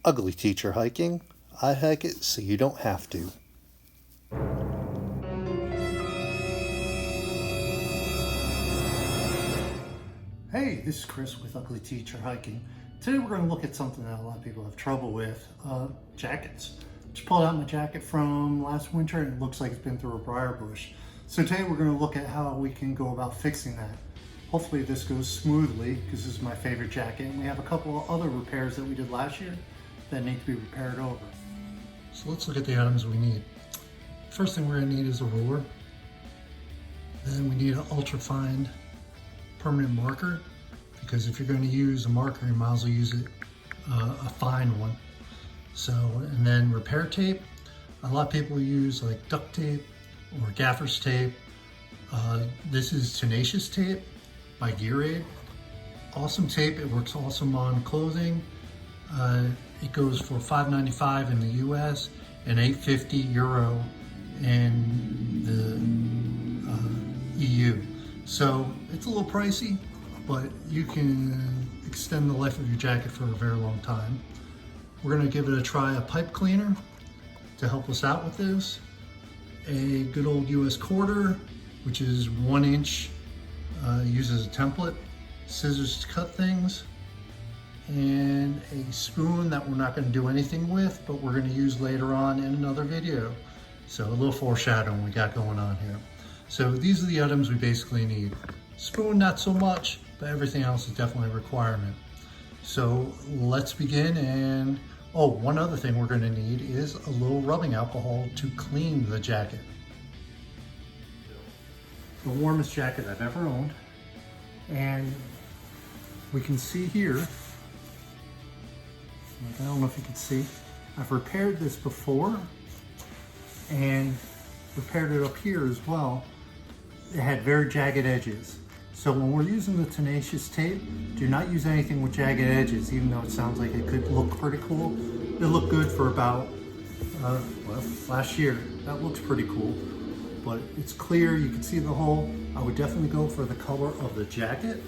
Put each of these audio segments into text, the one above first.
Ugly.Teacher.Hiking. I hike it so you don't have to. Hey, this is Chris with Ugly.Teacher.Hiking. Today we're going to look at something that a lot of people have trouble with, jackets. Just pulled out my jacket from last winter and it looks like it's been through a briar bush. So today we're going to look at how we can go about fixing that. Hopefully this goes smoothly because this is my favorite jacket, and we have a couple of other repairs that we did last year that need to be repaired over. So let's look at the items we need. First thing we're going to need is a ruler. Then we need an ultra-fine permanent marker, because if you're going to use a marker, you might as well use it a fine one. So, and then repair tape. A lot of people use like duct tape or gaffer's tape. This is Tenacious Tape by Gear Aid. Awesome tape. It works awesome on clothing. It goes for $5.95 in the US and €8.50 in the EU. So it's a little pricey, but you can extend the life of your jacket for a very long time. We're going to give it a try, a pipe cleaner to help us out with this. A good old US quarter, which is 1 inch, used as a template. Scissors to cut things. And a spoon that we're not going to do anything with, but we're going to use later on in another video. So a little foreshadowing we got going on here. So these are the items we basically need. Spoon, not so much, but everything else is definitely a requirement. So let's begin. And oh, one other thing we're going to need is a little rubbing alcohol to clean the jacket. The warmest jacket I've ever owned. And we can see here, I don't know if you can see, I've repaired this before and repaired it up here as well. It had very jagged edges. So when we're using the Tenacious Tape, do not use anything with jagged edges, even though it sounds like it could look pretty cool. It looked good for about, well, last year. That looks pretty cool, but it's clear, you can see the hole. I would definitely go for the color of the jacket.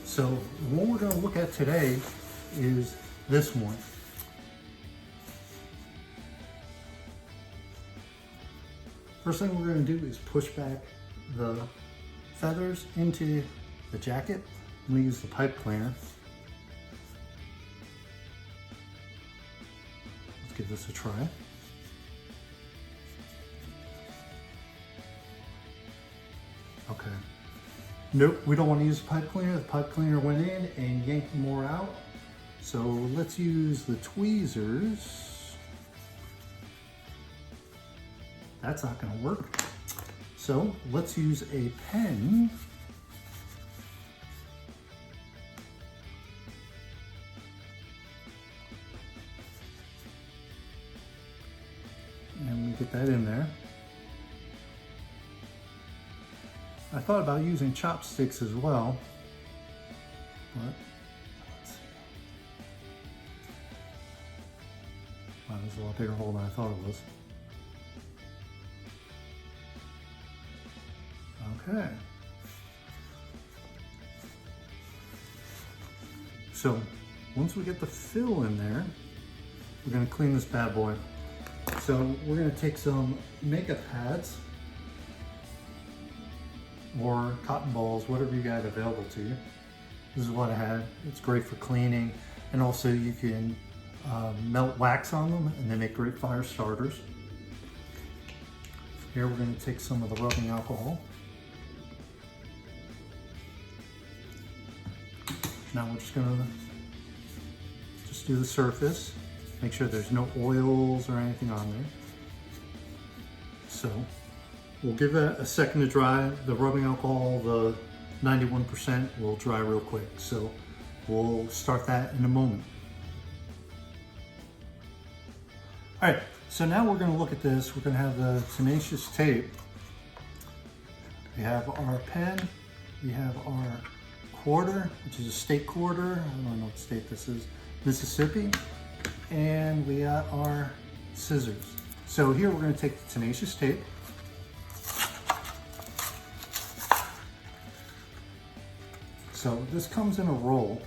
So what we're going to look at today is this one. First thing we're going to do is push back the feathers into the jacket. I'm going to use the pipe cleaner. Let's give this a try. Okay. Nope, we don't want to use the pipe cleaner. The pipe cleaner went in and yanked more out. So let's use the tweezers. That's not going to work. So let's use a pen. And we get that in there. I thought about using chopsticks as well, but let's see. Wow, there's a lot bigger hole than I thought it was. Okay. So once we get the fill in there, we're going to clean this bad boy. So we're going to take some makeup pads or cotton balls, whatever you got available to you. This is what I had. It's great for cleaning, and also you can melt wax on them and they make great fire starters. Here we're going to take some of the rubbing alcohol. Now we're just going to do the surface. Make sure there's no oils or anything on there. So we'll give it a second to dry. The rubbing alcohol, the 91%, will dry real quick. So we'll start that in a moment. All right, so now we're going to look at this. We're going to have the Tenacious Tape. We have our pen. We have our quarter, which is a state quarter. I don't know what state this is. Mississippi. And we got our scissors. So here we're going to take the Tenacious Tape. So this comes in a roll.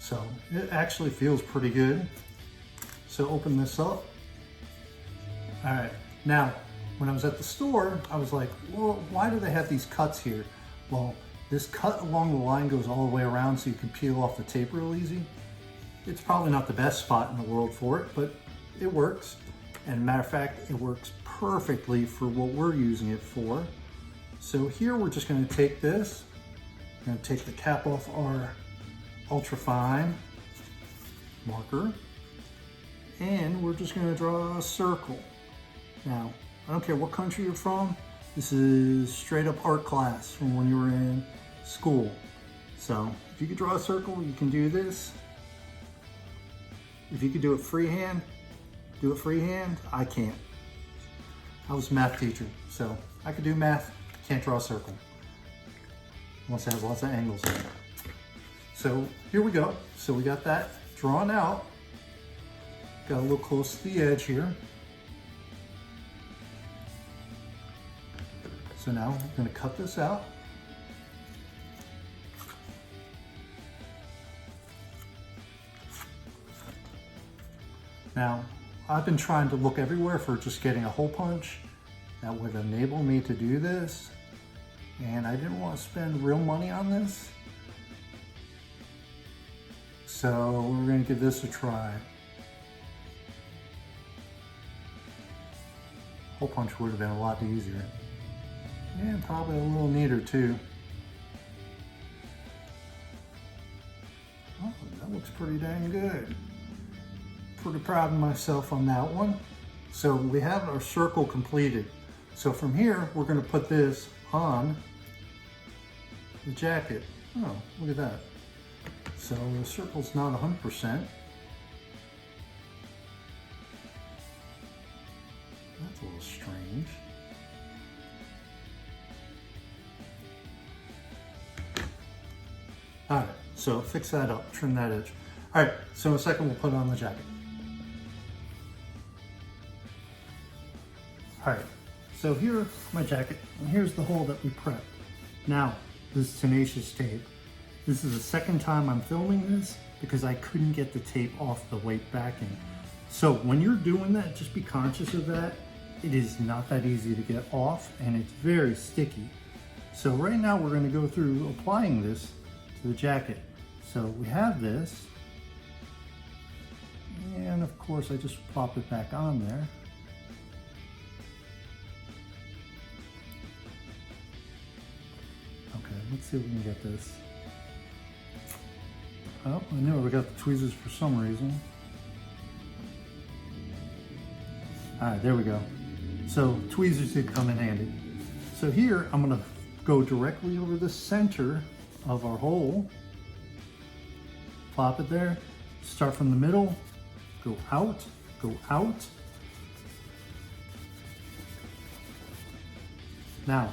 So it actually feels pretty good. So open this up. All right, now when I was at the store, I was like, well, why do they have these cuts here? Well, this cut along the line goes all the way around so you can peel off the tape real easy. It's probably not the best spot in the world for it, but it works. And matter of fact, it works perfectly for what we're using it for. So here we're just gonna take this, we're gonna take the cap off our ultrafine marker, and we're just gonna draw a circle. Now, I don't care what country you're from, this is straight up art class from when you were in school. So if you could draw a circle, you can do this. If you could do it freehand, do it freehand. I can't. I was a math teacher, so I could do math, can't draw a circle. Unless it has lots of angles in it. So here we go. So we got that drawn out. Got a little close to the edge here. So now I'm going to cut this out. Now, I've been trying to look everywhere for just getting a hole punch that would enable me to do this. And I didn't want to spend real money on this. So we're going to give this a try. Hole punch would have been a lot easier. And probably a little neater too. Oh, that looks pretty dang good. Pretty proud of myself on that one. So we have our circle completed. So from here, we're going to put this on the jacket. Oh, look at that. So the circle's not 100%. That's a little strange. All right, so fix that up, trim that edge. All right, so in a second we'll put on the jacket. All right, so here's my jacket, and here's the hole that we prepped. Now, this is Tenacious Tape. This is the second time I'm filming this because I couldn't get the tape off the white backing. So when you're doing that, just be conscious of that. It is not that easy to get off, and it's very sticky. So right now we're gonna go through applying this to the jacket. So we have this, and of course I just plop it back on there. Okay, let's see if we can get this. Oh, I knew we got the tweezers for some reason. All right, there we go. So tweezers did come in handy. So here I'm gonna go directly over the center of our hole. Plop it there, start from the middle, go out, go out. Now,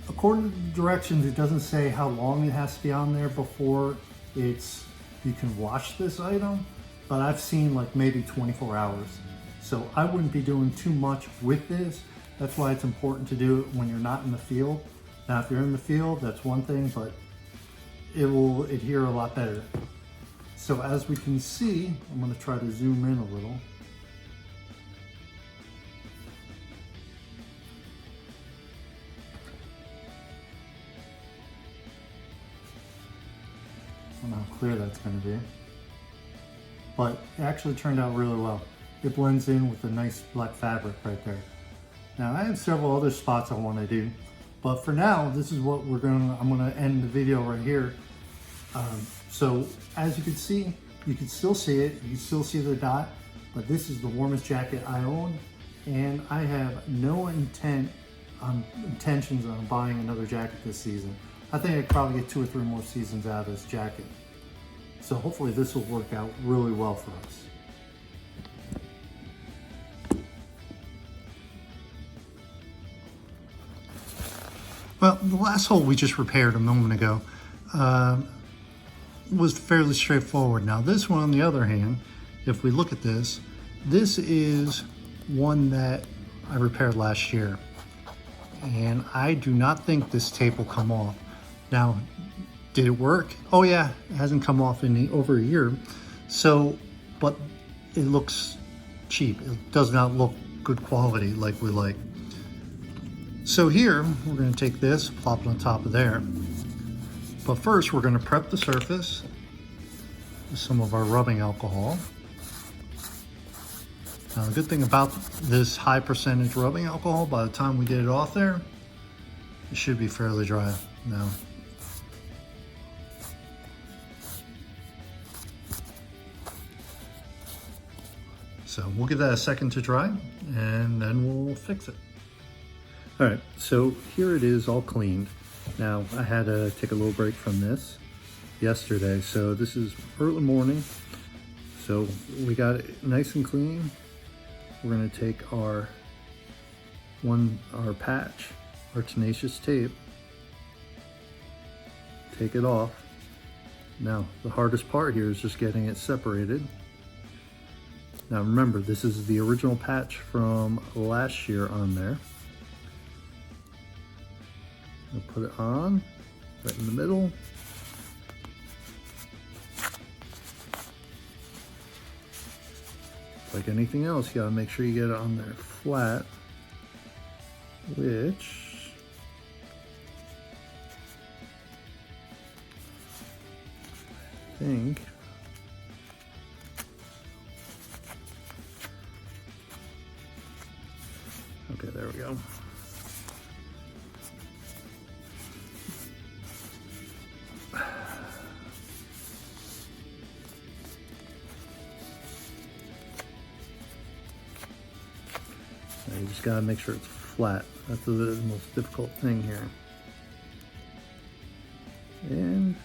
according to the directions, it doesn't say how long it has to be on there before you can wash this item, but I've seen like maybe 24 hours. So I wouldn't be doing too much with this. That's why it's important to do it when you're not in the field. Now, if you're in the field, that's one thing, but it will adhere a lot better. So as we can see, I'm gonna try to zoom in a little. I don't know how clear that's going to be, but it actually turned out really well. It blends in with the nice black fabric right there. Now I have several other spots I want to do, but for now this is what I'm going to end the video right here. So as you can see, you can still see it, you can still see the dot, but this is the warmest jacket I own, and I have no intentions on buying another jacket this season. I think I could probably get 2 or 3 more seasons out of this jacket. So hopefully this will work out really well for us. Well, the last hole we just repaired a moment ago was fairly straightforward. Now this one, on the other hand, if we look at this, this is one that I repaired last year. And I do not think this tape will come off. Now, Did it work? Oh yeah, it hasn't come off in over a year. So, but it looks cheap. It does not look good quality like we like. So here, we're gonna take this, plop it on top of there. But first, we're gonna prep the surface with some of our rubbing alcohol. Now, the good thing about this high percentage rubbing alcohol, by the time we get it off there, it should be fairly dry now. So we'll give that a second to dry and then we'll fix it. All right, so here it is all cleaned. Now I had to take a little break from this yesterday. So this is early morning. So we got it nice and clean. We're gonna take our patch, our Tenacious Tape, take it off. Now the hardest part here is just getting it separated. Now remember, this is the original patch from last year on there. I'll put it on, right in the middle. Like anything else, you gotta make sure you get it on there flat, which I think okay, there we go. Now you just gotta make sure it's flat. That's the most difficult thing here. And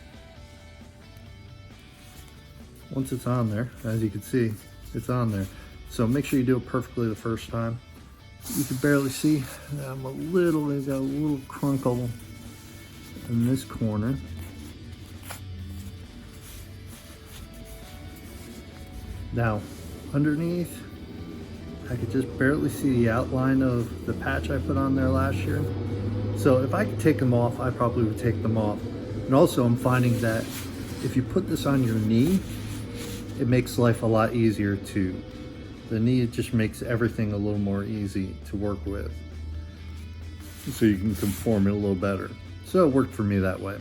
once it's on there, as you can see, it's on there. So make sure you do it perfectly the first time. You can barely see, I'm got a little crunkle in this corner. Now, underneath, I could just barely see the outline of the patch I put on there last year. So if I could take them off, I probably would take them off. And also I'm finding that if you put this on your knee, it makes life a lot easier too. The knee just makes everything a little more easy to work with. So you can conform it a little better. So it worked for me that way.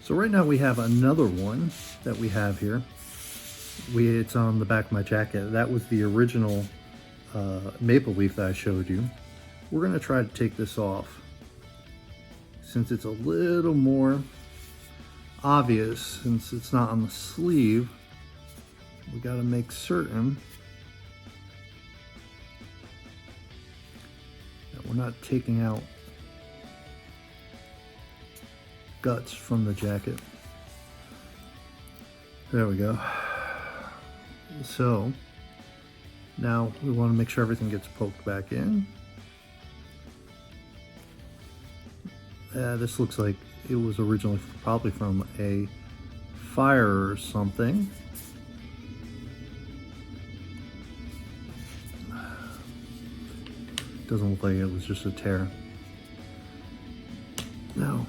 So right now we have another one that we have here. It's on the back of my jacket. That was the original maple leaf that I showed you. We're gonna try to take this off. Since it's a little more obvious, since it's not on the sleeve, we got to make certain that we're not taking out guts from the jacket. There we go. So now we want to make sure everything gets poked back in. This looks like it was originally probably from a fire or something. Doesn't look like it was just a tear. Now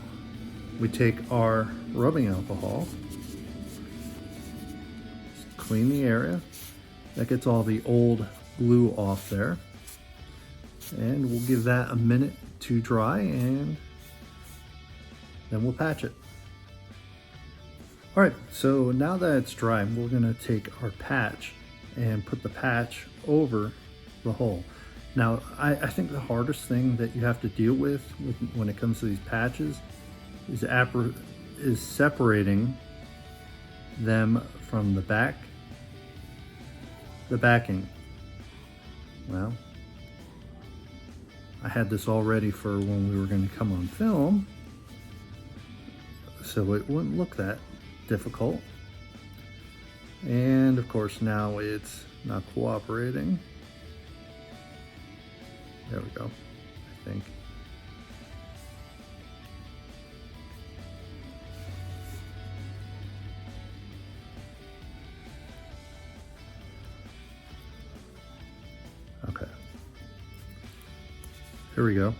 we take our rubbing alcohol, just clean the area. That gets all the old glue off there. And we'll give that a minute to dry and then we'll patch it. All right, so now that it's dry, we're gonna take our patch and put the patch over the hole. Now, I think the hardest thing that you have to deal with when it comes to these patches is separating them from the backing. Well, I had this all ready for when we were gonna come on film, so it wouldn't look that difficult. And of course now it's not cooperating. There we go, I think. Okay. Here we go.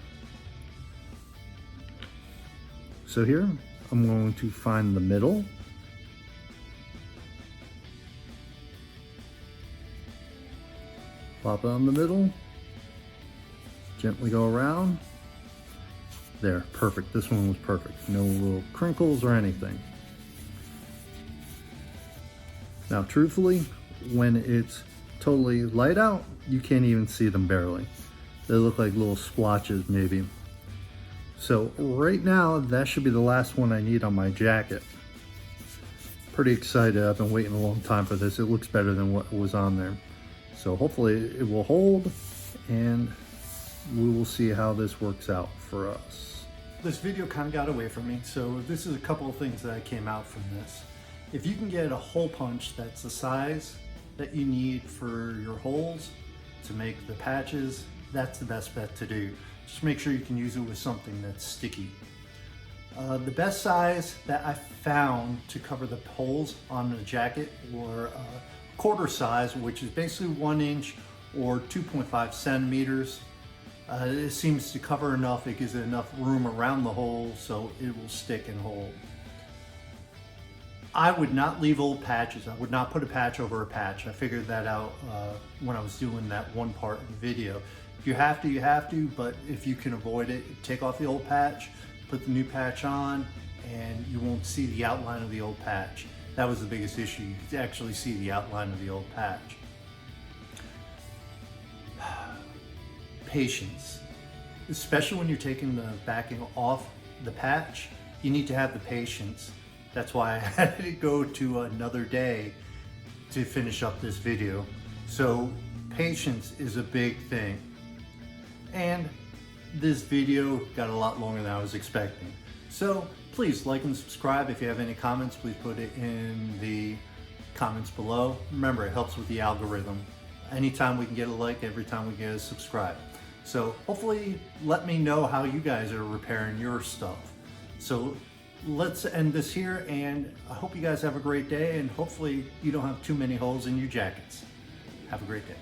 So here, I'm going to find the middle. Pop it on the middle. Gently go around. There, perfect. This one was perfect. No little crinkles or anything. Now, truthfully, when it's totally light out, you can't even see them barely. They look like little splotches maybe. So right now, that should be the last one I need on my jacket. Pretty excited. I've been waiting a long time for this. It looks better than what was on there. So hopefully it will hold, and we will see how this works out for us. This video kind of got away from me, so this is a couple of things that came out from this. If you can get a hole punch that's the size that you need for your holes to make the patches, that's the best bet to do. Just make sure you can use it with something that's sticky. The best size that I found to cover the holes on the jacket were quarter size, which is basically 1 inch or 2.5 centimeters. It seems to cover enough. It gives it enough room around the hole so it will stick and hold. I would not leave old patches. I would not put a patch over a patch. I figured that out when I was doing that one part of the video. If you have to, you have to, but if you can avoid it, take off the old patch, put the new patch on, and you won't see the outline of the old patch. That was the biggest issue. You could actually see the outline of the old patch. Patience, especially when you're taking the backing off the patch, you need to have the patience. That's why I had to go to another day to finish up this video. So patience is a big thing. And this video got a lot longer than I was expecting. So please like and subscribe. If you have any comments, please put it in the comments below. Remember, it helps with the algorithm. Anytime we can get a like, every time we get a subscribe. So hopefully let me know how you guys are repairing your stuff. So let's end this here, and I hope you guys have a great day, and hopefully you don't have too many holes in your jackets. Have a great day.